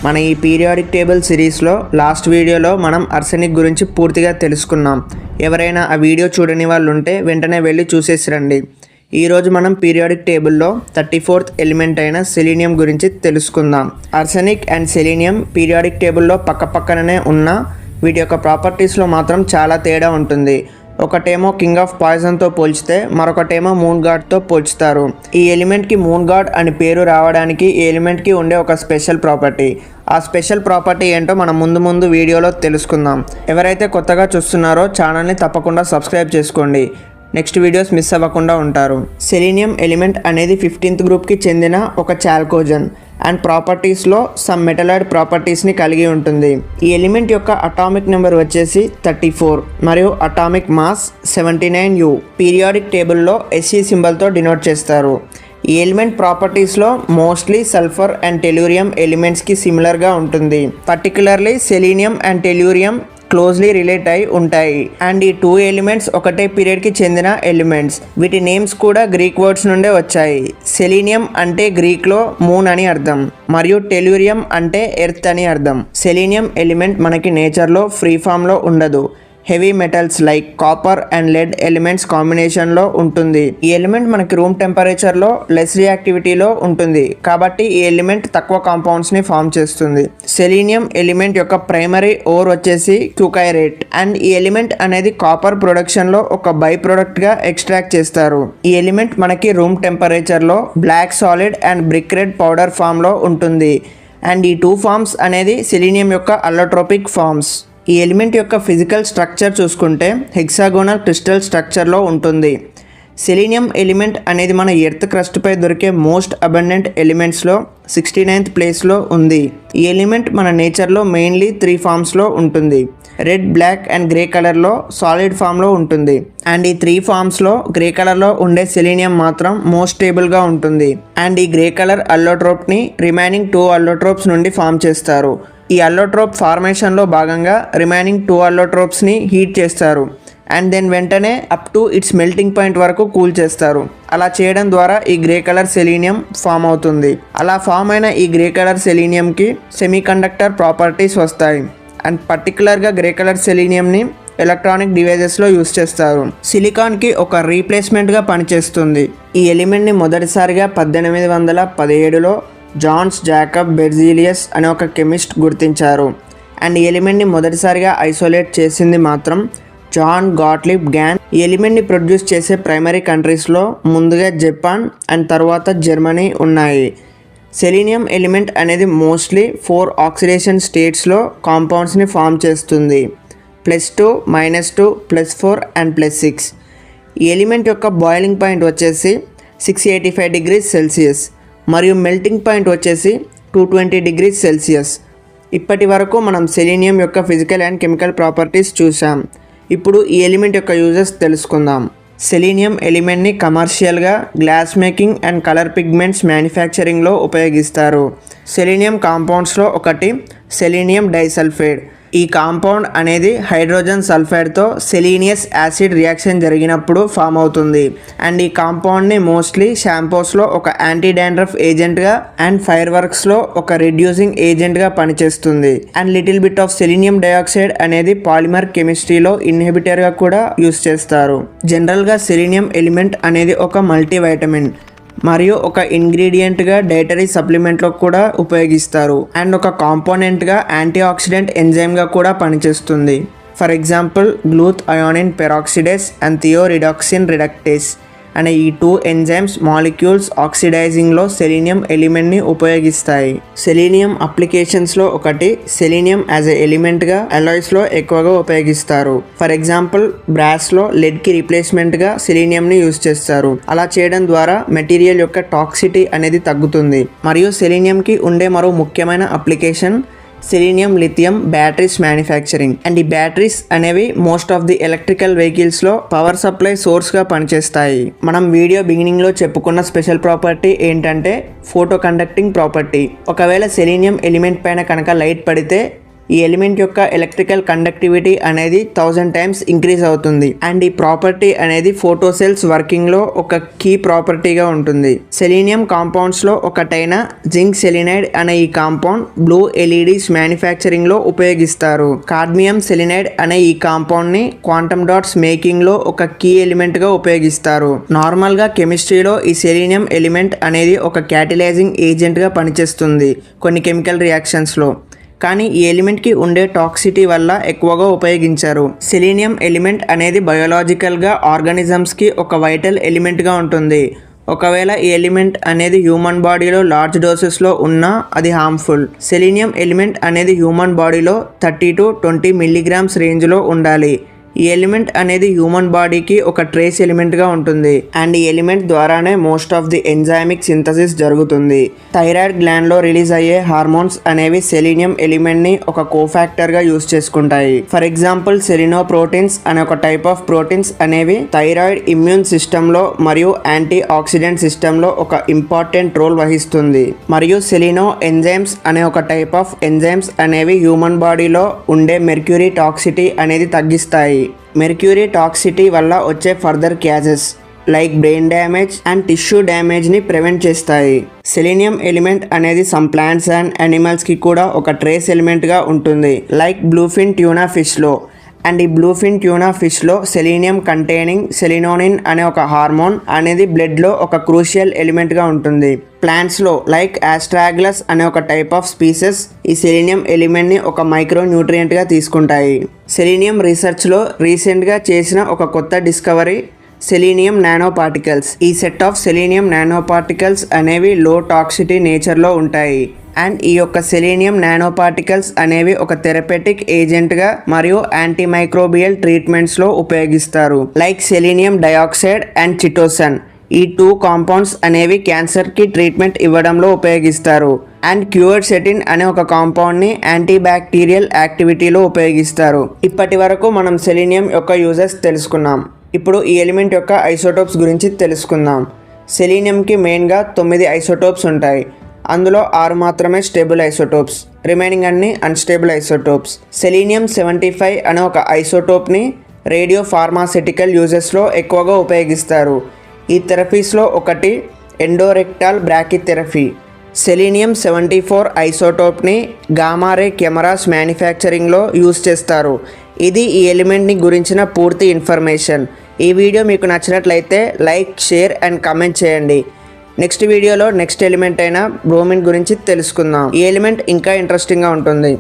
మన ఈ periodic table సిరీస్లో లాస్ట్ వీడియోలో మనం ఆర్సెనిక్ గురించి పూర్తిగా తెలుసుకున్నాం. ఎవరైనా ఆ వీడియో చూడని వాళ్ళు ఉంటే వెంటనే వెళ్ళి చూసేసి రండి. ఈరోజు మనం పీరియాడిక్ టేబుల్లో 34th ఎలిమెంట్ అయిన సెలీనియం గురించి తెలుసుకుందాం. ఆర్సెనిక్ అండ్ సెలీనియం పీరియాడిక్ టేబుల్లో పక్కపక్కనే ఉన్న వీటి యొక్క ప్రాపర్టీస్లో మాత్రం చాలా తేడా ఉంటుంది. ఒకటేమో కింగ్ ఆఫ్ పాయిజన్తో పోల్చితే మరొకటేమో మూన్ గాడ్తో పోల్చుతారు. ఈ ఎలిమెంట్కి మూన్ గాడ్ అని పేరు రావడానికి ఈ ఎలిమెంట్కి ఉండే ఒక స్పెషల్ ప్రాపర్టీ. ఆ స్పెషల్ ప్రాపర్టీ ఏంటో మనం ముందు వీడియోలో తెలుసుకుందాం. ఎవరైతే కొత్తగా చూస్తున్నారో ఛానల్ని తప్పకుండా సబ్స్క్రైబ్ చేసుకోండి. నెక్స్ట్ వీడియోస్ మిస్ అవ్వకుండా ఉంటారు. సెలీనియం ఎలిమెంట్ అనేది 15th గ్రూప్కి చెందిన ఒక చాల్కోజన్ అండ్ ప్రాపర్టీస్లో సమ్ మెటలాయిడ్ ప్రాపర్టీస్ని కలిగి ఉంటుంది. ఈ ఎలిమెంట్ యొక్క అటామిక్ నెంబర్ వచ్చేసి 34 మరియు అటామిక్ మాస్ 79U. పీరియాడిక్ టేబుల్లో SE సింబల్తో డినోట్ చేస్తారు. ఈ ఎలిమెంట్ ప్రాపర్టీస్లో మోస్ట్లీ సల్ఫర్ అండ్ టెలూరియం ఎలిమెంట్స్కి సిమిలర్గా ఉంటుంది. Particularly selenium and tellurium closely relate అయి ఉంటాయి. అండ్ ఈ 2 ఎలిమెంట్స్ ఒకటే పీరియడ్కి చెందిన ఎలిమెంట్స్. వీటి నేమ్స్ కూడా గ్రీక్ వర్డ్స్ నుండే వచ్చాయి. సెలీనియం అంటే గ్రీక్లో మూన్ అని అర్థం మరియు టెలూరియం అంటే ఎర్త్ అని అర్థం. సెలీనియం ఎలిమెంట్ మనకి నేచర్లో ఫ్రీ ఫామ్లో ఉండదు. Heavy metals like copper and lead elements కాంబినేషన్లో ఉంటుంది. ఈ ఎలిమెంట్ మనకి రూమ్ టెంపరేచర్లో లెస్ రియాక్టివిటీలో ఉంటుంది కాబట్టి ఈ ఎలిమెంట్ తక్కువ కాంపౌండ్స్ని ఫామ్ చేస్తుంది. సెలీనియం ఎలిమెంట్ యొక్క ప్రైమరీ ఓర్ వచ్చేసి క్యూకైరేట్ అండ్ ఈ ఎలిమెంట్ అనేది కాపర్ ప్రొడక్షన్లో ఒక బై ప్రోడక్ట్గా ఎక్స్ట్రాక్ట్ చేస్తారు. ఈ ఎలిమెంట్ మనకి రూమ్ టెంపరేచర్లో black solid and brick red powder ఫామ్లో ఉంటుంది. అండ్ ఈ 2 ఫామ్స్ అనేది సెలీనియం యొక్క అల్లోట్రోపిక్ ఫామ్స్. ఈ ఎలిమెంట్ యొక్క ఫిజికల్ స్ట్రక్చర్ చూసుకుంటే హెక్సాగోనల్ క్రిస్టల్ స్ట్రక్చర్లో ఉంటుంది. సెలీనియం ఎలిమెంట్ అనేది మన ఎర్త్ క్రస్ట్పై దొరికే మోస్ట్ అబండెంట్ ఎలిమెంట్స్లో 69th ప్లేస్లో ఉంది. ఈ ఎలిమెంట్ మన నేచర్లో మెయిన్లీ 3 ఫామ్స్లో ఉంటుంది. రెడ్, బ్లాక్ అండ్ గ్రే కలర్లో సాలిడ్ ఫామ్లో ఉంటుంది. అండ్ ఈ 3 ఫామ్స్లో గ్రే కలర్లో ఉండే సెలీనియం మాత్రం మోస్ట్ స్టేబుల్గా ఉంటుంది. అండ్ ఈ గ్రే కలర్ అల్లోట్రోప్ని రిమైనింగ్ 2 అల్లోట్రోప్స్ నుండి ఫామ్ చేస్తారు. ఈ అల్లోట్రోప్ ఫార్మేషన్లో భాగంగా రిమైనింగ్ 2 అల్లోట్రోప్స్ని హీట్ చేస్తారు అండ్ దెన్ వెంటనే up to it's melting point వరకు కూల్ చేస్తారు. అలా చేయడం ద్వారా ఈ గ్రే కలర్ సెలీనియం ఫామ్ అవుతుంది. అలా ఫామ్ అయిన ఈ గ్రే కలర్ సెలీనియంకి సెమీకండక్టర్ ప్రాపర్టీస్ వస్తాయి. అండ్ పర్టికులర్గా గ్రే కలర్ సెలీనియంని ఎలక్ట్రానిక్ డివైజెస్లో యూస్ చేస్తారు. సిలికాన్కి ఒక రీప్లేస్మెంట్గా పనిచేస్తుంది. ఈ ఎలిమెంట్ని మొదటిసారిగా 1817లో జాన్స్ జాకబ్ బెర్జీలియస్ అనే ఒక కెమిస్ట్ గుర్తించారు. అండ్ ఈ ఎలిమెంట్ని మొదటిసారిగా ఐసోలేట్ చేసింది మాత్రం జాన్ గాట్లిబ్ గ్యాన్. ఈ ఎలిమెంట్ని ప్రొడ్యూస్ చేసే ప్రైమరీ కంట్రీస్లో ముందుగా జపాన్ అండ్ తర్వాత జర్మనీ ఉన్నాయి. సెలీనియం ఎలిమెంట్ అనేది మోస్ట్లీ 4 ఆక్సిడేషన్ స్టేట్స్లో కాంపౌండ్స్ని ఫామ్ చేస్తుంది. +2, -2, +4 అండ్ +6. ఈ ఎలిమెంట్ యొక్క బాయిలింగ్ పాయింట్ వచ్చేసి 685 degrees Celsius మరియు మెల్టింగ్ పాయింట్ వచ్చేసి 220 degrees Celsius. ఇప్పటి వరకు మనం సెలీనియం యొక్క ఫిజికల్ అండ్ కెమికల్ ప్రాపర్టీస్ చూసాం. ఇప్పుడు ఈ ఎలిమెంట్ యొక్క యూజెస్ తెలుసుకుందాం. సెలీనియం ఎలిమెంట్ని కమర్షియల్గా glass making and colour pigments మ్యానుఫ్యాక్చరింగ్లో ఉపయోగిస్తారు. సెలీనియం కాంపౌండ్స్లో ఒకటి సెలీనియం డైసల్ఫైడ్. ఈ కాంపౌండ్ అనేది హైడ్రోజన్ సల్ఫైడ్తో సెలీనియస్ యాసిడ్ రియాక్షన్ జరిగినప్పుడు ఫామ్ అవుతుంది. అండ్ ఈ కాంపౌండ్ని మోస్ట్లీ షాంపూస్లో ఒక యాంటీ డాండ్రఫ్ ఏజెంట్గా అండ్ ఫైర్ వర్క్స్లో ఒక రిడ్యూసింగ్ ఏజెంట్గా పనిచేస్తుంది. And little bit of selenium dioxide అనేది పాలిమర్ కెమిస్ట్రీలో ఇన్హిబిటర్గా కూడా యూస్ చేస్తారు. జనరల్గా సెలీనియం ఎలిమెంట్ అనేది ఒక మల్టీవైటమిన్ మరియు ఒక ఇంగ్రీడియంట్గా డైటరీ సప్లిమెంట్లో కూడా ఉపయోగిస్తారు. అండ్ ఒక కాంపోనెంట్గా యాంటీ ఆక్సిడెంట్ ఎంజైమ్గా కూడా పనిచేస్తుంది. For example glutathione peroxidase and thioredoxin reductase అనే ఈ 2 ఎంజైమ్స్ మాలిక్యూల్స్ ఆక్సిడైజింగ్లో సెలీనియం ఎలిమెంట్ని ఉపయోగిస్తాయి. సెలీనియం అప్లికేషన్స్లో ఒకటి సెలీనియం యాజ్ ఎ ఎలిమెంట్గా అలాయ్స్లో ఎక్కువగా ఉపయోగిస్తారు. ఫర్ ఎగ్జాంపుల్ బ్రాస్లో లెడ్కి రీప్లేస్మెంట్గా సెలీనియంని యూజ్ చేస్తారు. అలా చేయడం ద్వారా మెటీరియల్ యొక్క టాక్సిటీ అనేది తగ్గుతుంది. మరియు సెలీనియంకి ఉండే మరో ముఖ్యమైన application selenium lithium batteries manufacturing. And ఈ బ్యాటరీస్ అనేవి మోస్ట్ ఆఫ్ ది ఎలక్ట్రికల్ వెహికల్స్లో పవర్ సప్లై సోర్స్గా పనిచేస్తాయి. మనం వీడియో బిగినింగ్లో చెప్పుకున్న స్పెషల్ ప్రాపర్టీ ఏంటంటే ఫోటో కండక్టింగ్ ప్రాపర్టీ. ఒకవేళ సెలీనియం ఎలిమెంట్ పైన కనుక లైట్ పడితే ఈ ఎలిమెంట్ యొక్క ఎలక్ట్రికల్ కండక్టివిటీ అనేది 1000 టైమ్స్ ఇంక్రీజ్ అవుతుంది. అండ్ ఈ ప్రాపర్టీ అనేది ఫోటో సెల్స్ వర్కింగ్లో ఒక కీ ప్రాపర్టీగా ఉంటుంది. సెలీనియం కాంపౌండ్స్లో ఒకటైన జింక్ సెలినైడ్ అనే ఈ కాంపౌండ్ బ్లూ ఎల్ఈడీస్ మ్యానుఫ్యాక్చరింగ్లో ఉపయోగిస్తారు. కాడ్మియం సెలినైడ్ అనే ఈ కాంపౌండ్ని క్వాంటమ్ డాట్స్ మేకింగ్లో ఒక కీ ఎలిమెంట్గా ఉపయోగిస్తారు. నార్మల్గా కెమిస్ట్రీలో ఈ సెలీనియం ఎలిమెంట్ అనేది ఒక క్యాటలైజింగ్ ఏజెంట్గా పనిచేస్తుంది కొన్ని కెమికల్ రియాక్షన్స్లో. కానీ ఈ ఎలిమెంట్కి ఉండే టాక్సిటీ వల్ల ఎక్కువగా ఉపయోగించారు. సెలీనియం ఎలిమెంట్ అనేది బయోలాజికల్గా ఆర్గానిజమ్స్కి ఒక వైటల్ ఎలిమెంట్గా ఉంటుంది. ఒకవేళ ఈ ఎలిమెంట్ అనేది హ్యూమన్ బాడీలో లార్జ్ డోసెస్లో ఉన్నా అది హార్మ్ఫుల్. సెలీనియం ఎలిమెంట్ అనేది హ్యూమన్ బాడీలో 30 to 20 మిల్లీగ్రామ్స్ రేంజ్లో ఉండాలి. ఈ ఎలిమెంట్ అనేది హ్యూమన్ బాడీకి ఒక ట్రేస్ ఎలిమెంట్గా ఉంటుంది. అండ్ ఈ ఎలిమెంట్ ద్వారానే మోస్ట్ ఆఫ్ ది ఎంజైమిక్ సింథసిస్ జరుగుతుంది. థైరాయిడ్ గ్లాండ్లో రిలీజ్ అయ్యే హార్మోన్స్ అనేవి సెలీనియం ఎలిమెంట్ని ఒక కోఫాక్టర్గా యూజ్ చేసుకుంటాయి. ఫర్ ఎగ్జాంపుల్ సెలినోప్రోటీన్స్ అనే ఒక టైప్ ఆఫ్ ప్రోటీన్స్ అనేవి థైరాయిడ్ ఇమ్యూన్ సిస్టంలో మరియు యాంటీ ఆక్సిడెంట్ సిస్టంలో ఒక ఇంపార్టెంట్ రోల్ వహిస్తుంది. మరియు సెలినో ఎంజైమ్స్ అనే ఒక టైప్ ఆఫ్ ఎంజైమ్స్ అనేవి హ్యూమన్ బాడీలో ఉండే మెర్క్యూరీ టాక్సిటీ అనేది తగ్గిస్తాయి. మెర్క్యూరీ టాక్సిటీ వల్ల వచ్చే further causes like brain damage and tissue డ్యామేజ్ని ప్రివెంట్ చేస్తాయి. సెలీనియం ఎలిమెంట్ అనేది సమ్ ప్లాంట్స్ అండ్ యానిమల్స్కి కూడా ఒక ట్రేస్ ఎలిమెంట్గా ఉంటుంది లైక్ బ్లూఫిన్ ట్యూనా ఫిష్లో. అండ్ ఈ బ్లూఫిన్ ట్యూనా ఫిష్లో సెలీనియం కంటైనింగ్ సెలినోనిన్ అనే ఒక హార్మోన్ అనేది బ్లడ్లో ఒక క్రూషియల్ ఎలిమెంట్గా ఉంటుంది. ప్లాంట్స్లో లైక్ ఆస్ట్రాగ్లస్ అనే ఒక టైప్ ఆఫ్ స్పీసెస్ ఈ సెలీనియం ఎలిమెంట్ని ఒక మైక్రో న్యూట్రియంట్గా తీసుకుంటాయి. సెలీనియం రీసెర్చ్లో రీసెంట్గా చేసిన ఒక కొత్త డిస్కవరీ సెలీనియం నానో పార్టికల్స్. ఈ set of selenium nano particles అనేవి లో టాక్సిటీ నేచర్లో ఉంటాయి. అండ్ ఈ యొక్క సెలీనియం నానో పార్టికల్స్ అనేవి ఒక థెరపెటిక్ ఏజెంట్గా మరియు యాంటీమైక్రోబియల్ ట్రీట్మెంట్స్లో ఉపయోగిస్తారు లైక్ సెలీనియం డయాక్సైడ్ అండ్ చిటోసన్. ఈ 2 కాంపౌండ్స్ అనేవి క్యాన్సర్కి ట్రీట్మెంట్ ఇవ్వడంలో ఉపయోగిస్తారు. అండ్ క్యూర్సెటిన్ అనే ఒక కాంపౌండ్ని యాంటీబ్యాక్టీరియల్ యాక్టివిటీలో ఉపయోగిస్తారు. ఇప్పటి వరకు మనం సెలీనియం యొక్క యూజెస్ తెలుసుకున్నాం. ఇప్పుడు ఈ ఎలిమెంట్ యొక్క ఐసోటోప్స్ గురించి తెలుసుకుందాం. సెలీనియంకి మెయిన్గా 9 ఐసోటోప్స్ ఉంటాయి. అందులో 6 మాత్రమే స్టేబుల్ ఐసోటోప్స్, రిమైనింగ్ అన్ని అన్స్టేబుల్ ఐసోటోప్స్. సెలీనియం 75 అనే ఒక ఐసోటోప్ని రేడియో ఫార్మాసిటికల్ యూజెస్లో ఎక్కువగా ఉపయోగిస్తారు. ఈ థెరపీస్లో ఒకటి ఎండోరెక్టాల్ బ్రాకిథెరపీ. సెలీనియం 74 ఐసోటోప్ని గామారే కెమెరాస్ మ్యానుఫ్యాక్చరింగ్లో యూజ్ చేస్తారు. ఇది ఈ ఎలిమెంట్ని గురించిన పూర్తి ఇన్ఫర్మేషన్. ఈ వీడియో మీకు నచ్చినట్లయితే లైక్, షేర్ అండ్ కామెంట్ చేయండి. నెక్స్ట్ వీడియోలో నెక్స్ట్ ఎలిమెంట్ అయిన బ్రోమిన్ గురించి తెలుసుకుందాం. ఈ ఎలిమెంట్ ఇంకా ఇంట్రెస్టింగ్గా ఉంటుంది.